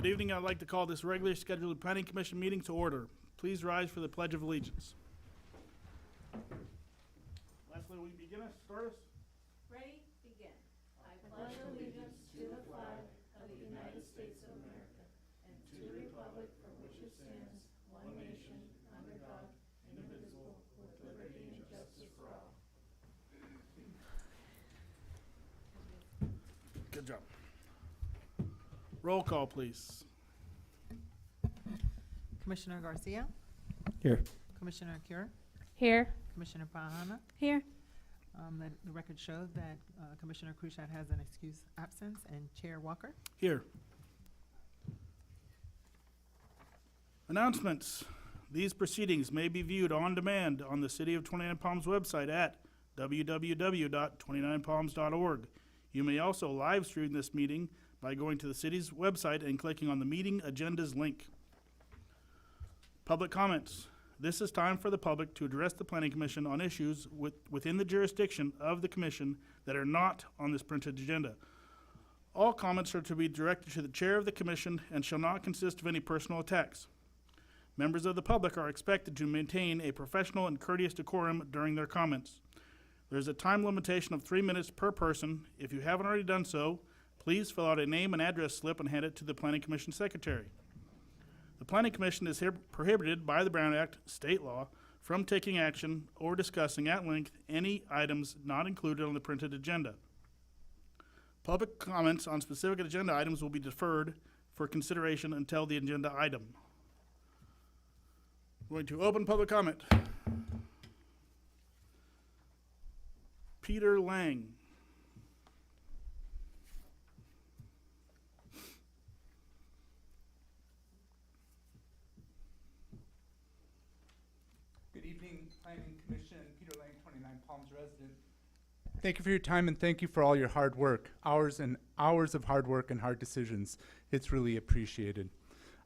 Good evening. I'd like to call this regularly scheduled Planning Commission meeting to order. Please rise for the Pledge of Allegiance. Leslie, will you begin us? Start us? Ready? Begin. I pledge allegiance to the flag of the United States of America and to the republic for which it stands, one nation, under God, indivisible, with liberty and justice for all. Good job. Roll call, please. Commissioner Garcia, Here. Commissioner Cure, Here. Commissioner Pahana. Here. The record shows that Commissioner Cruchat has an excused absence, and Chair Walker. Here. Announcements. These proceedings may be viewed on demand on the City of 29 Palms website at www.29palms.org. You may also live stream this meeting by going to the city's website and clicking on the meeting agendas link. Public comments. This is time for the public to address the Planning Commission on issues within the jurisdiction of the Commission that are not on this printed agenda. All comments are to be directed to the Chair of the Commission and shall not consist of any personal attacks. Members of the public are expected to maintain a professional and courteous decorum during their comments. There is a time limitation of 3 minutes per person. If you haven't already done so, please fill out a name and address slip and hand it to the Planning Commission Secretary. The Planning Commission is prohibited by the Brown Act, state law, from taking action or discussing at length any items not included on the printed agenda. Public comments on specific agenda items will be deferred for consideration until the agenda item. Going to open public comment. Peter Lang. Good evening, Planning Commission. Peter Lang, 29 Palms resident. Thank you for your time and thank you for all your hard work. Hours and hours of hard work and hard decisions. It's really appreciated.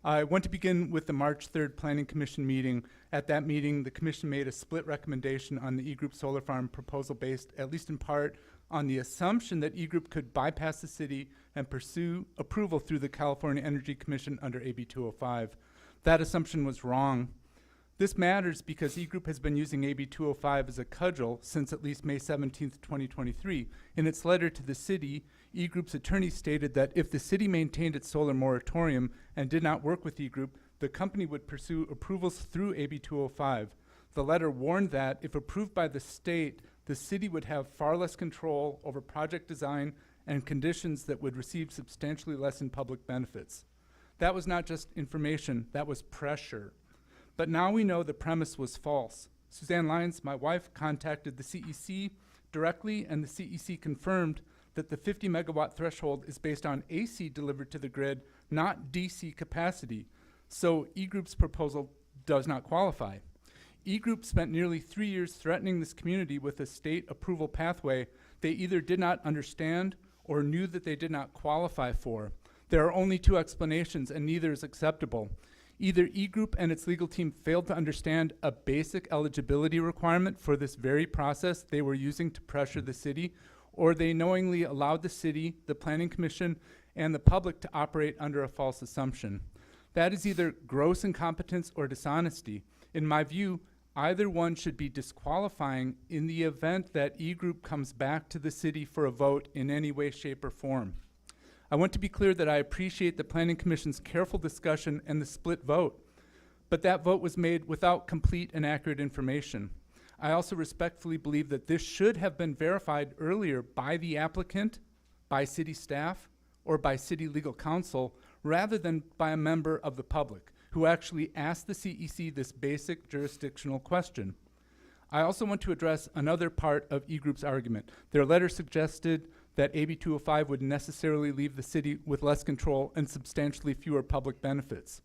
I want to begin with the March 3rd Planning Commission meeting. At that meeting, the Commission made a split recommendation on the E-Group Solar Farm proposal based, at least in part, on the assumption that E-Group could bypass the city and pursue approval through the California Energy Commission under AB 205. That assumption was wrong. This matters because E-Group has been using AB 205 as a cudgel since at least May 17th, 2023. In its letter to the city, E-Group's attorney stated that if the city maintained its solar moratorium and did not work with E-Group, the company would pursue approvals through AB 205. The letter warned that if approved by the state, the city would have far less control over project design and conditions that would receive substantially less in public benefits. That was not just information, that was pressure. But now we know the premise was false. Suzanne Lyons, my wife, contacted the CEC directly, and the CEC confirmed that the 50 megawatt threshold is based on AC delivered to the grid, not DC capacity. So E-Group's proposal does not qualify. E-Group spent nearly 3 years threatening this community with a state approval pathway they either did not understand or knew that they did not qualify for. There are only two explanations, and neither is acceptable. Either E-Group and its legal team failed to understand a basic eligibility requirement for this very process they were using to pressure the city, or they knowingly allowed the city, the Planning Commission, and the public to operate under a false assumption. That is either gross incompetence or dishonesty. In my view, either one should be disqualifying in the event that E-Group comes back to the city for a vote in any way, shape, or form. I want to be clear that I appreciate the Planning Commission's careful discussion and the split vote, but that vote was made without complete and accurate information. I also respectfully believe that this should have been verified earlier by the applicant, by city staff, or by city legal counsel, rather than by a member of the public who actually asked the CEC this basic jurisdictional question. I also want to address another part of E-Group's argument. Their letter suggested that AB 205 would necessarily leave the city with less control and substantially fewer public benefits.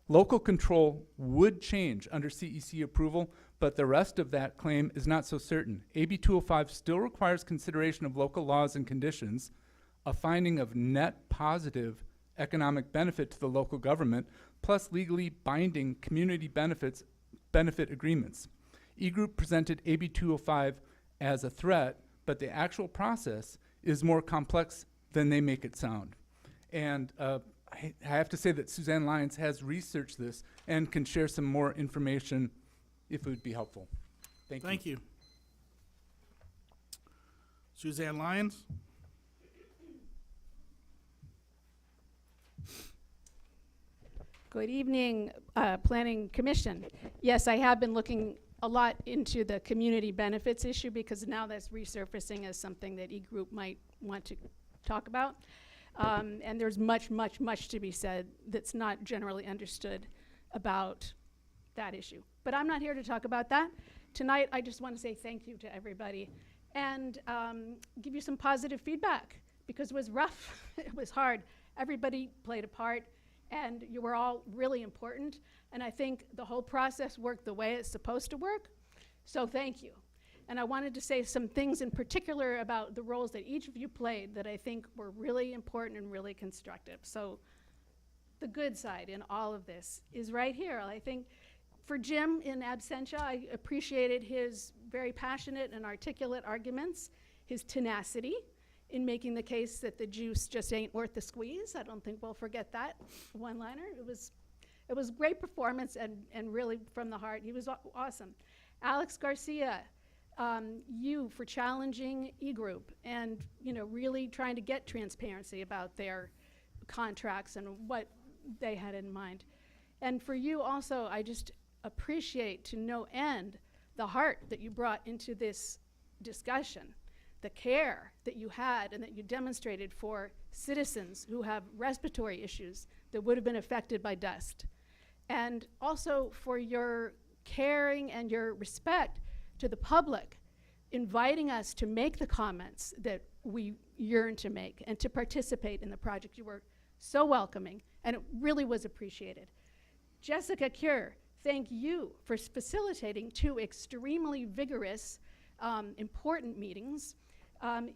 Local control would change under CEC approval, but the rest of that claim is not so certain. AB 205 still requires consideration of local laws and conditions, a finding of net positive economic benefit to the local government, plus legally binding community benefit agreements. E-Group presented AB 205 as a threat, but the actual process is more complex than they make it sound. And I have to say that Suzanne Lyons has researched this and can share some more information if it would be helpful. Thank you. Thank you. Suzanne Lyons? Good evening, Planning Commission. Yes, I have been looking a lot into the community benefits issue because now that's resurfacing as something that E-Group might want to talk about. And there's much, much, much to be said that's not generally understood about that issue. But I'm not here to talk about that. Tonight, I just want to say thank you to everybody and give you some positive feedback because it was rough. It was hard. Everybody played a part. And you were all really important. And I think the whole process worked the way it's supposed to work. So thank you. And I wanted to say some things in particular about the roles that each of you played that I think were really important and really constructive. So the good side in all of this is right here. I think for Jim in absentia, I appreciated his very passionate and articulate arguments, his tenacity in making the case that the juice just ain't worth the squeeze. I don't think we'll forget that one-liner. It was great performance and really from the heart. He was awesome. Alex Garcia, you for challenging E-Group and really trying to get transparency about their contracts and what they had in mind. And for you also, I just appreciate to no end the heart that you brought into this discussion, the care that you had and that you demonstrated for citizens who have respiratory issues that would have been affected by dust. And also for your caring and your respect to the public, inviting us to make the comments that we yearn to make and to participate in the project. You were so welcoming, and it really was appreciated. Jessica Cure, thank you for facilitating 2 extremely vigorous, important meetings.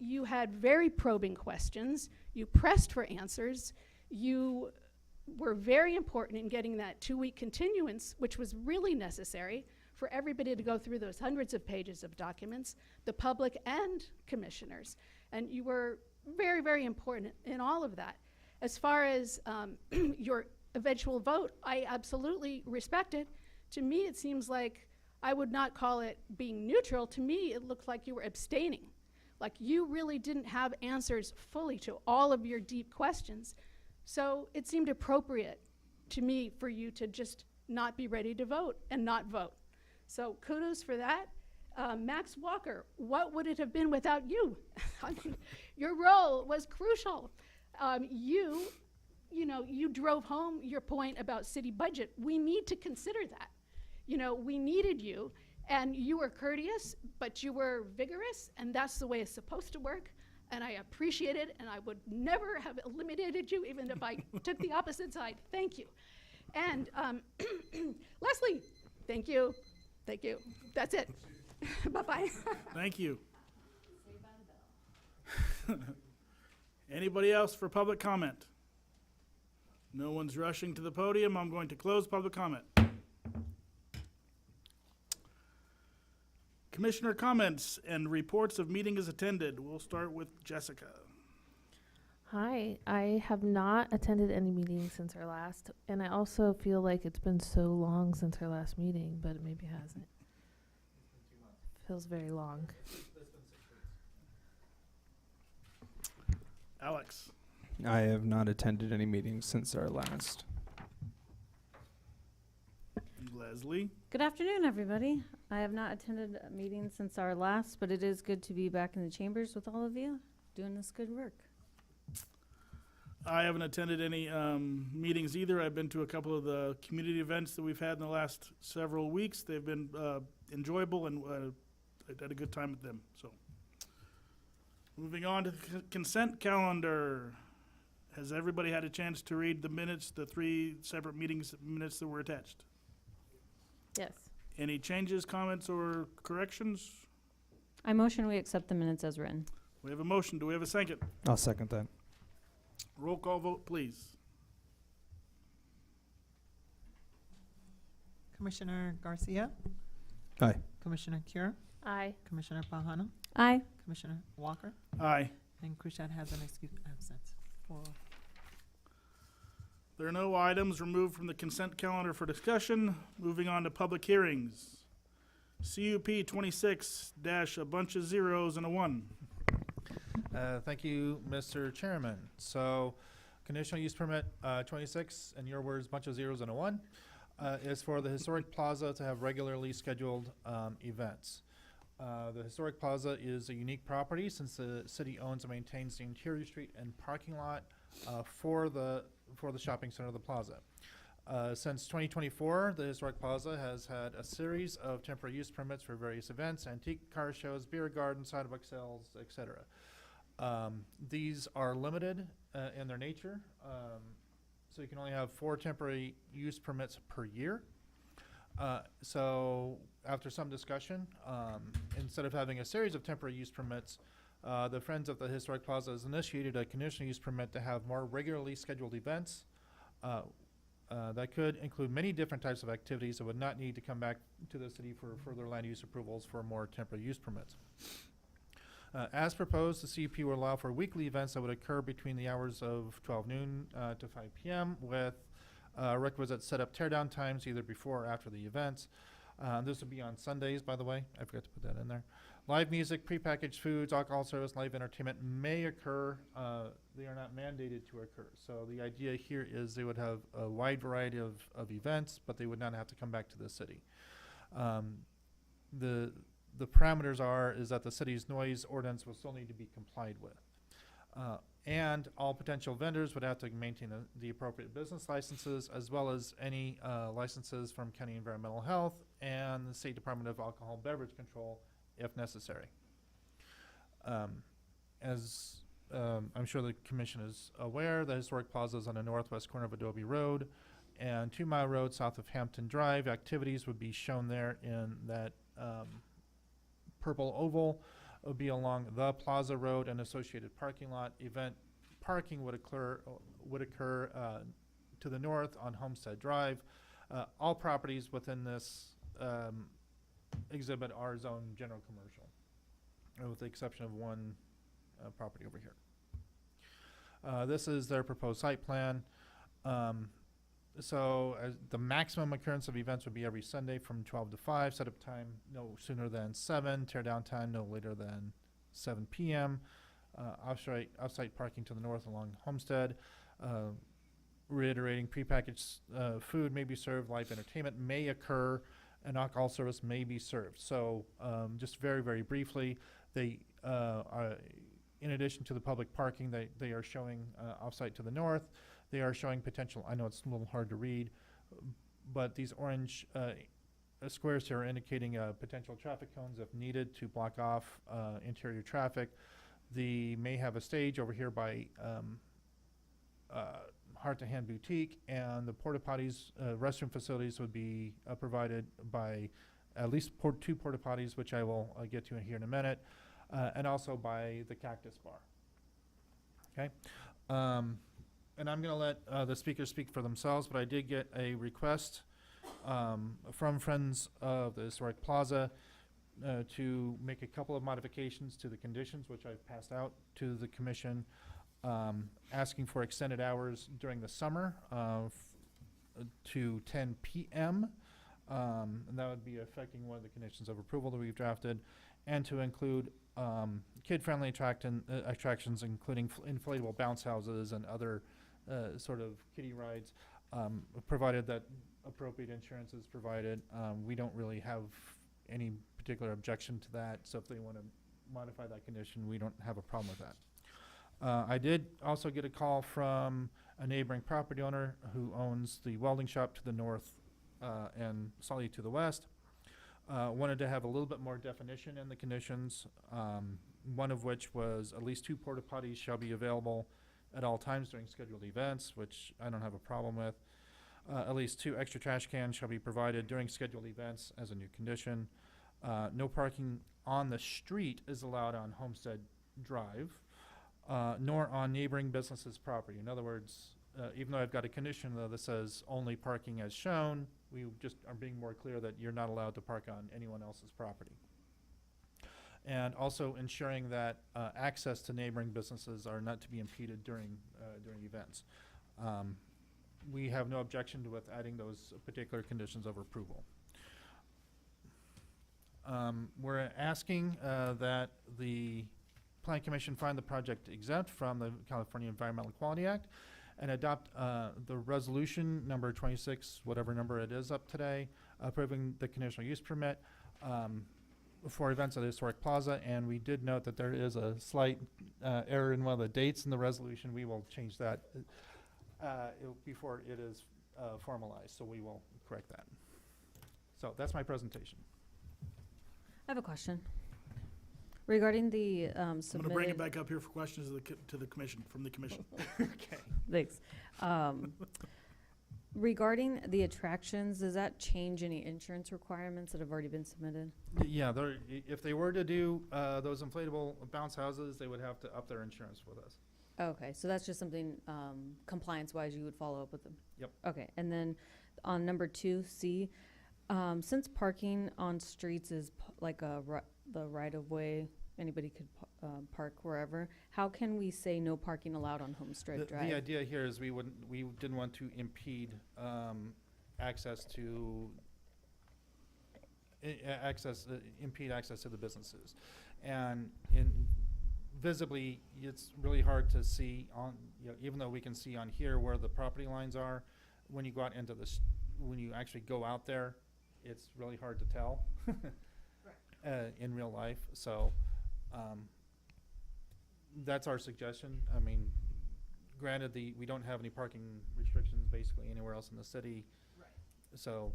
You had very probing questions. You pressed for answers. You were very important in getting that 2-week continuance, which was really necessary for everybody to go through those hundreds of pages of documents, the public and commissioners. And you were very, very important in all of that. As far as your eventual vote, I absolutely respect it. To me, it seems like I would not call it being neutral. To me, it looked like you were abstaining. Like you really didn't have answers fully to all of your deep questions. So it seemed appropriate to me for you to just not be ready to vote and not vote. So kudos for that. Max Walker, what would it have been without you? I mean, your role was crucial. You drove home your point about city budget. We need to consider that. We needed you. And you were courteous, but you were vigorous, and that's the way it's supposed to work. And I appreciate it, and I would never have eliminated you, even if I took the opposite side. Thank you. And Leslie, thank you. Thank you. That's it. Bye-bye. Thank you. Anybody else for public comment? No one's rushing to the podium. I'm going to close public comment. Commissioner comments and reports of meetings attended. We'll start with Jessica. Hi, I have not attended any meetings since our last, and I also feel like it's been so long since our last meeting, but it maybe hasn't. Feels very long. Alex. I have not attended any meetings since our last. Leslie. Good afternoon, everybody. I have not attended a meeting since our last, but it is good to be back in the chambers with all of you doing this good work. I haven't attended any meetings either. I've been to a couple of the community events that we've had in the last several weeks. They've been enjoyable, and I had a good time with them. So, moving on to the consent calendar. Has everybody had a chance to read the minutes, the 3 separate minutes that were attached? Yes. Any changes, comments, or corrections? I motion we accept the minutes as written. We have a motion. Do we have a second? I'll second that. Roll call vote, please. Commissioner Garcia, Aye. Commissioner Cure, Aye. Commissioner Pahana, Aye. Commissioner Walker, Aye. and Krushat has an excused absence. 4-0. There are no items removed from the consent calendar for discussion. Moving on to public hearings. CUP 26 dash a bunch of zeros and a 1. Thank you, Mr. Chairman. So, conditional use permit 26, in your words, bunch of zeros and a 1, is for the Historic Plaza to have regularly scheduled events. The Historic Plaza is a unique property since the city owns and maintains the interior street and parking lot for the shopping center of the plaza. Since 2024, the Historic Plaza has had a series of temporary use permits for various events, antique car shows, beer garden, sidewalk sales, etc. These are limited in their nature, so you can only have 4 temporary use permits per year. So after some discussion, instead of having a series of temporary use permits, the Friends of the Historic Plaza has initiated a conditional use permit to have more regularly scheduled events. That could include many different types of activities that would not need to come back to the city for further land use approvals for more temporary use permits. As proposed, the CUP will allow for weekly events that would occur between the hours of 12 noon to 5 p.m. with requisite setup teardown times either before or after the events. This would be on Sundays, by the way. I forgot to put that in there. Live music, prepackaged foods, alcohol service, live entertainment may occur. They are not mandated to occur. So the idea here is they would have a wide variety of events, but they would not have to come back to the city. The parameters is that the city's noise ordinance will still need to be complied with. And all potential vendors would have to maintain the appropriate business licenses as well as any licenses from County Environmental Health and the State Department of Alcohol Beverage Control if necessary. As I'm sure the commission is aware, the Historic Plaza is on the northwest corner of Adobe Road and 2 Mile Road south of Hampton Drive. Activities would be shown there in that purple oval. Would be along the Plaza Road and associated parking lot. Event parking would occur to the north on Homestead Drive. All properties within this exhibit are zoned general commercial, with the exception of one property over here. This is their proposed site plan. So the maximum occurrence of events would be every Sunday from 12 to 5, setup time no sooner than 7, tear down time no later than 7 p.m., off-site parking to the north along Homestead. Reiterating, prepackaged food may be served, live entertainment may occur, and alcohol service may be served. So just very, very briefly, they are, in addition to the public parking, they are showing off-site to the north. They are showing potential, I know it's a little hard to read, but these orange squares here are indicating potential traffic cones if needed to block off interior traffic. They may have a stage over here by Heart to Hand Boutique, and the porta potties, restroom facilities would be provided by at least 2 porta potties, which I will get to here in a minute, and also by the Cactus Bar. Okay. And I'm going to let the speakers speak for themselves, but I did get a request from Friends of the Historic Plaza to make a couple of modifications to the conditions, which I've passed out to the commission, asking for extended hours during the summer to 10 p.m. And that would be affecting one of the conditions of approval that we've drafted, and to include kid-friendly attractions, including inflatable bounce houses and other sort of kiddie rides, provided that appropriate insurance is provided. We don't really have any particular objection to that, so if they want to modify that condition, we don't have a problem with that. I did also get a call from a neighboring property owner who owns the welding shop to the north and Sully to the west. Wanted to have a little bit more definition in the conditions, one of which was at least 2 porta potties shall be available at all times during scheduled events, which I don't have a problem with. At least 2 extra trash cans shall be provided during scheduled events as a new condition. No parking on the street is allowed on Homestead Drive, nor on neighboring businesses' property. In other words, even though I've got a condition that says only parking as shown, we just are being more clear that you're not allowed to park on anyone else's property. And also ensuring that access to neighboring businesses are not to be impeded during events. we have no objection to with adding those particular conditions of approval. We're asking that the Plan Commission find the project exempt from the California Environmental Quality Act and adopt the resolution number 26, whatever number it is up today, approving the conditional use permit for events at the Historic Plaza. And we did note that there is a slight error in one of the dates in the resolution. We will change that before it is formalized, so we will correct that. So that's my presentation. I have a question. Regarding the I'm submitted. gonna bring it back up here for questions to the commission, from the commission. Okay. Thanks. Regarding the attractions, does that change any insurance requirements that have already been submitted? Yeah, if they were to do those inflatable bounce houses, they would have to up their insurance with us. Okay, so that's just something compliance-wise you would follow up with them? Yep. Okay, and then on number 2C, since parking on streets is like the right-of-way, anybody could park wherever, how can we say no parking allowed on Homestead Drive? The idea here is we didn't want to impede access to impede access to the businesses, and visibly it's really hard to see on, even though we can see on here where the property lines are. When you go out into when you actually go out there, it's really hard to tell in real life. So that's our suggestion. I mean, granted, we don't have any parking restrictions basically anywhere else in the city. Right. So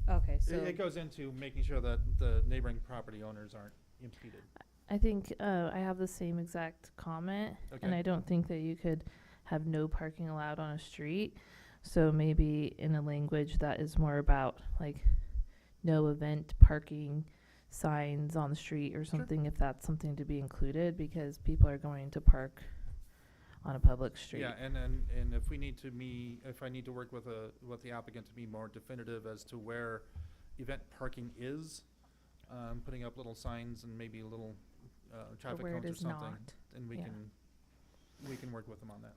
Okay, so. it goes into making sure that the neighboring property owners aren't impeded. I think I have the same exact comment, and Okay. I don't think that you could have no parking allowed on a street. So maybe in a language that is more about like no event parking signs on the street or something, if that's something to be included, because people are going to park on a public street. Yeah, and if we need to if I need to work with the applicant to be more definitive as to where event parking is, putting up little signs and maybe little traffic where it cones or is something, not. then we Yeah. can work with them on that.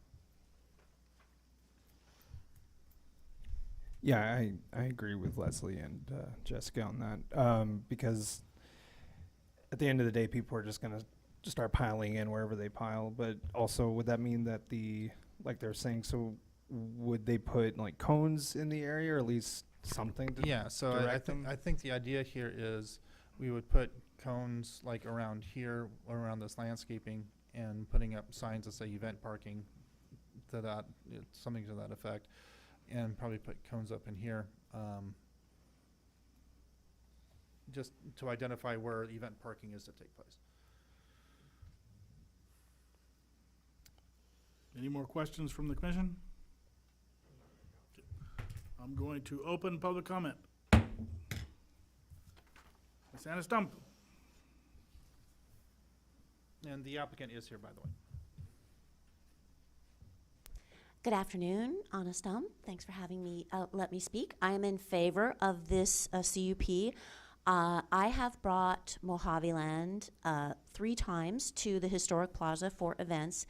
Yeah, I agree with Leslie and Jessica on that, because at the end of the day, people are just going to start piling in wherever they pile. But also, would that mean that like they're saying, so would they put like cones in the area, or at least something to Yeah, so direct them? I think the idea here is we would put cones like around here, around this landscaping, and putting up signs that say event parking, something to that effect, and probably put cones up in here, just to identify where event parking is to take place. Any more questions from the commission? I'm going to open public comment. Ms. Anna Stump. And the applicant is here, by the way. Good afternoon, Anna Stump. Thanks for having me, let me speak. I am in favor of this CUP. I have brought Mojave Land 3 times to the Historic Plaza for events,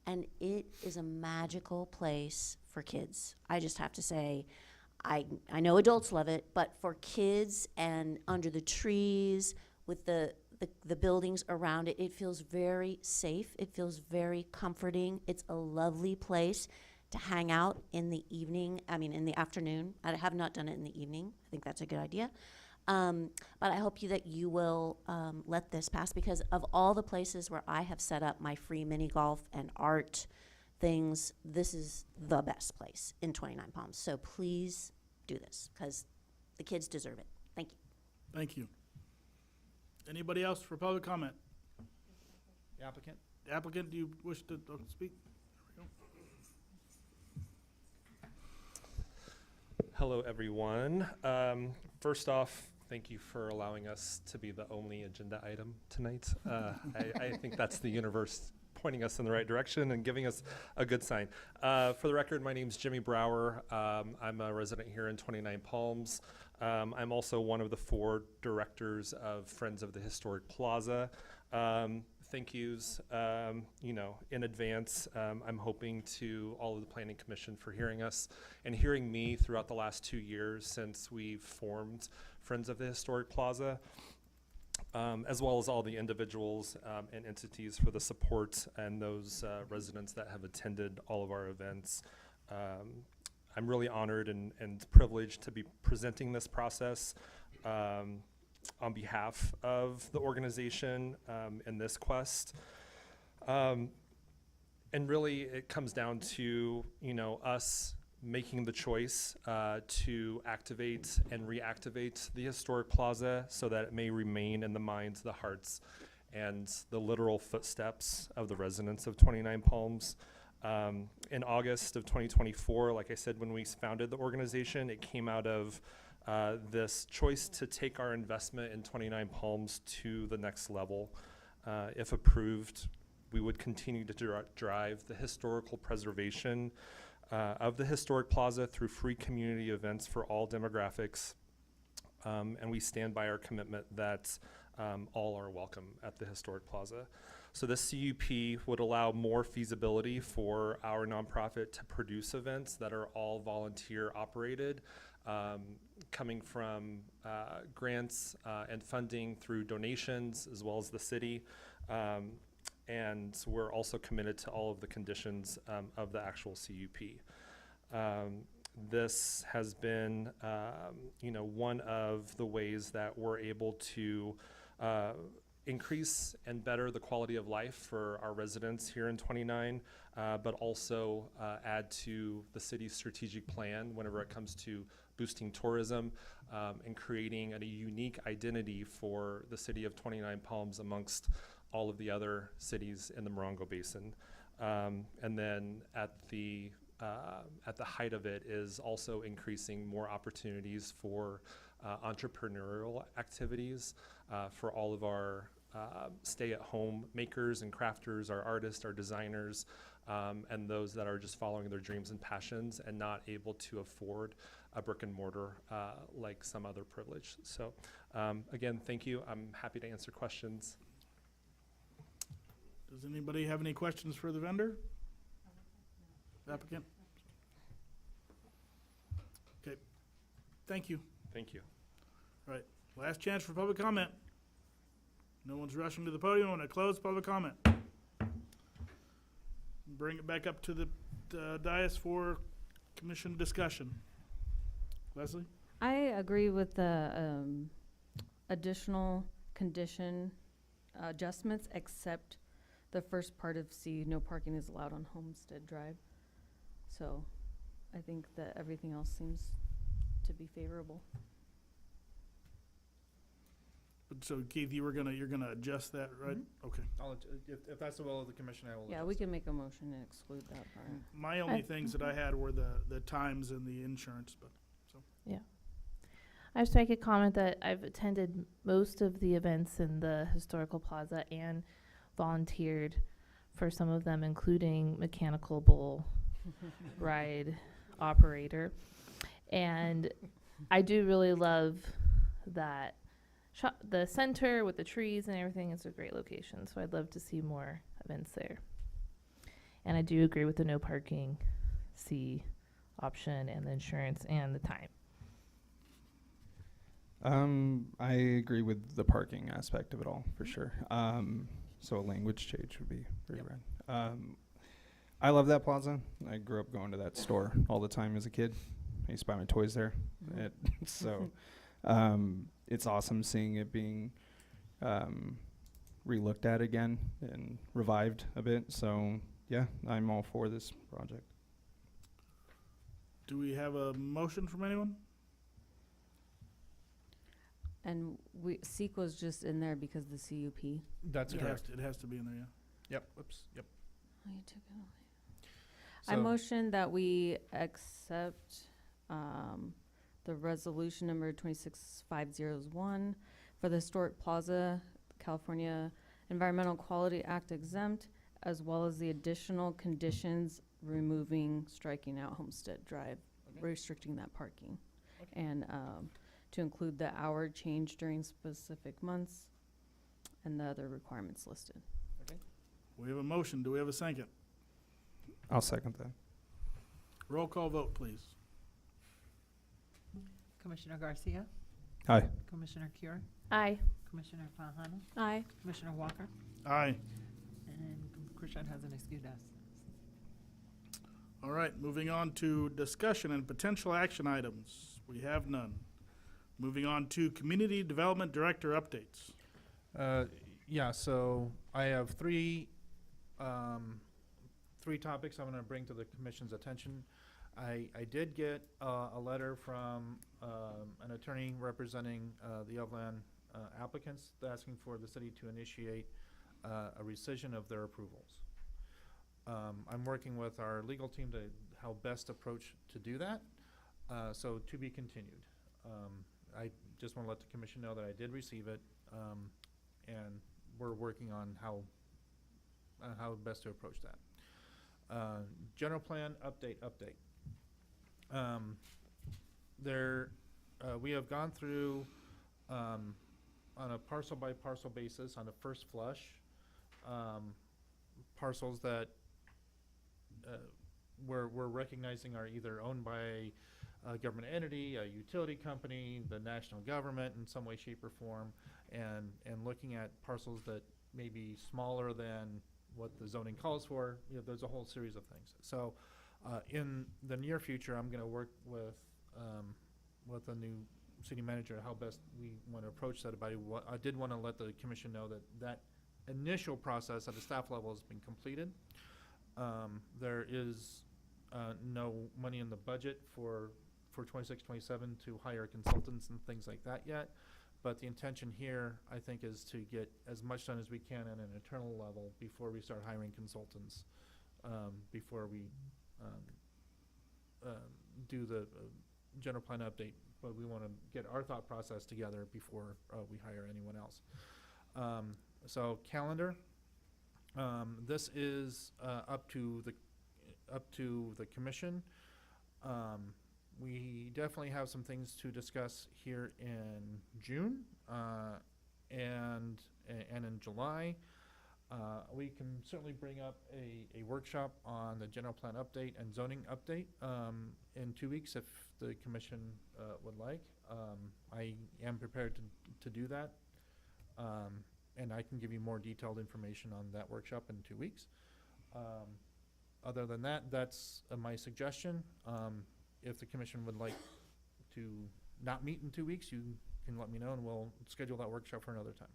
and it is a magical place for kids. I just have to say, I know adults love it, but for kids and under the trees with the buildings around it, it feels very safe. It feels very comforting. It's a lovely place to hang out in the evening, in the afternoon. I have not done it in the evening. I think that's a good idea. But I hope that you will let this pass, because of all the places where I have set up my free mini golf and art things, this is the best place in 29 Palms. So please do this, because the kids deserve it. Thank you. Thank you. Anybody else for public comment? The applicant? The applicant, do you wish to speak? Hello, everyone. First off, thank you for allowing us to be the only agenda item tonight. I think that's the universe pointing us in the right direction and giving us a good sign. For the record, my name's Jimmy Brower. I'm a resident here in 29 Palms. I'm also one of the 4 directors of Friends of the Historic Plaza. thank yous, in advance. I'm hoping to all of the Planning Commission for hearing us and hearing me throughout the last 2 years since we've formed Friends of the Historic Plaza, as well as all the individuals and entities for the support and those residents that have attended all of our events. I'm really honored and privileged to be presenting this process on behalf of the organization in this quest. And really it comes down to, us making the choice to activate and reactivate the historic plaza so that it may remain in the minds, the hearts, and the literal footsteps of the residents of 29 Palms. In August of 2024, like I said, when we founded the organization, it came out of this choice to take our investment in 29 Palms to the next level. If approved, we would continue to drive the historical preservation of the historic plaza through free community events for all demographics. And we stand by our commitment that all are welcome at the historic plaza. So this CUP would allow more feasibility for our nonprofit to produce events that are all volunteer operated, coming from grants and funding through donations as well as the city. And we're also committed to all of the conditions of the actual CUP. This has been, one of the ways that we're able to increase and better the quality of life for our residents here in 29, but also add to the city's strategic plan whenever it comes to boosting tourism and creating a unique identity for the city of 29 Palms amongst all of the other cities in the Morongo Basin. And then at the height of it is also increasing more opportunities for entrepreneurial activities for all of our stay-at-home makers and crafters, our artists, our designers, and those that are just following their dreams and passions and not able to afford a brick and mortar like some other privilege. So again, thank you. I'm happy to answer questions. Does anybody have any questions for the vendor? Applicant? Okay, thank you. Thank you. All right, last chance for public comment. No one's rushing to the podium. When I close public comment, bring it back up to the dais for commission discussion. Leslie? I agree with the additional condition adjustments, except the first part of C, no parking is allowed on Homestead Drive. So I think that everything else seems to be favorable. So Keith, you're gonna adjust that, right? Okay. If that's the will of the commission, I will. Yeah, we can make a motion and exclude that part. My only things that I had were the times and the insurance, but I just make a comment that I've attended most of the events in the historical plaza and volunteered for some of them, including mechanical bull ride operator. And I do really love that the center with the trees and everything is a great location. So I'd love to see more events there. And I do agree with the no parking C option and the insurance and the time. I agree with the parking aspect of it all, for sure. So a language change would be very rad. I love that plaza. I grew up going to that store all the time as a kid. I used to buy my toys there. So it's awesome seeing it being re-looked at again and revived a bit. So yeah, I'm all for this project. do we have a motion from anyone? And SEEK was just in there because the CUP. That's correct. It has to be in there, yeah. Yep. Oops. Yep. Oh, you took it away. I So- motion that we accept the resolution number 26501 for the Historic Plaza, California Environmental Quality Act exempt, as well as the additional conditions removing, striking out Homestead Drive, restricting that parking. And to include the hour change during specific months and the other requirements listed. We have a motion. Do we have a second? I'll second that. Roll call vote, please. Commissioner Garcia, Aye. Commissioner Cure, Aye. Commissioner Farhana, Aye. Commissioner Walker, Aye. and Krushat has an excused absence. All right, moving on to discussion and potential action items. We have none. Moving on to Community Development Director updates. Yeah, so I have three topics I'm gonna bring to the commission's attention. I did get a letter from an attorney representing the Upland applicants asking for the city to initiate a rescission of their approvals. I'm working with our legal team to how best approach to do that, so to be continued. I just want to let the commission know that I did receive it, and we're working on how best to approach that. General plan update. We have gone through on a parcel by parcel basis on a first flush, parcels that we're recognizing are either owned by a government entity, a utility company, the national government in some way, shape, or form, and looking at parcels that may be smaller than what the zoning calls for. You know, there's a whole series of things. So in the near future, I'm going to work with the new city manager how best we want to approach that. I did want to let the commission know that initial process at the staff level has been completed. There is no money in the budget for 26-27 to hire consultants and things like that yet. But the intention here, I think, is to get as much done as we can at an internal level before we start hiring consultants, before we do the general plan update. But we want to get our thought process together before we hire anyone else. So calendar. This is up to the commission. We definitely have some things to discuss here in June and in July. We can certainly bring up a workshop on the general plan update and zoning update in 2 weeks if the commission would like. I am prepared to do that. And I can give you more detailed information on that workshop in 2 weeks. Other than that, that's my suggestion. If the commission would like to not meet in 2 weeks, you can let me know and we'll schedule that workshop for another time.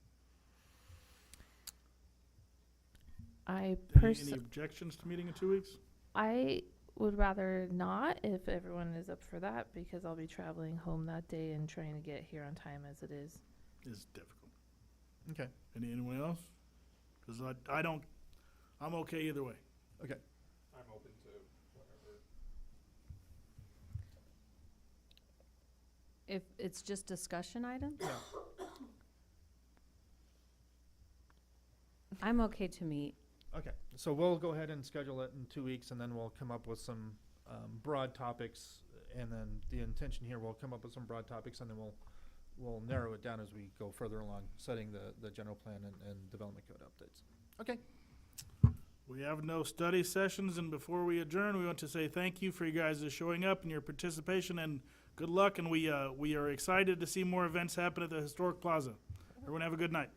I Any objections to meeting in 2 weeks? I would rather not if everyone is up for that because I'll be traveling home that day and trying to get here on time as it is. It's difficult. Okay. Anyone else? Because I'm okay either way. Okay. I'm open to whatever. If it's just discussion items? Yeah. I'm okay to meet. Okay. So we'll go ahead and schedule it in 2 weeks and then we'll come up with some broad topics. And then the intention here, we'll come up with some broad topics and then we'll narrow it down as we go further along, setting the general plan and development code updates. Okay. We have no study sessions, and before we adjourn, we want to say thank you for you guys showing up and your participation, and good luck, and we are excited to see more events happen at the Historic Plaza. Everyone have a good night.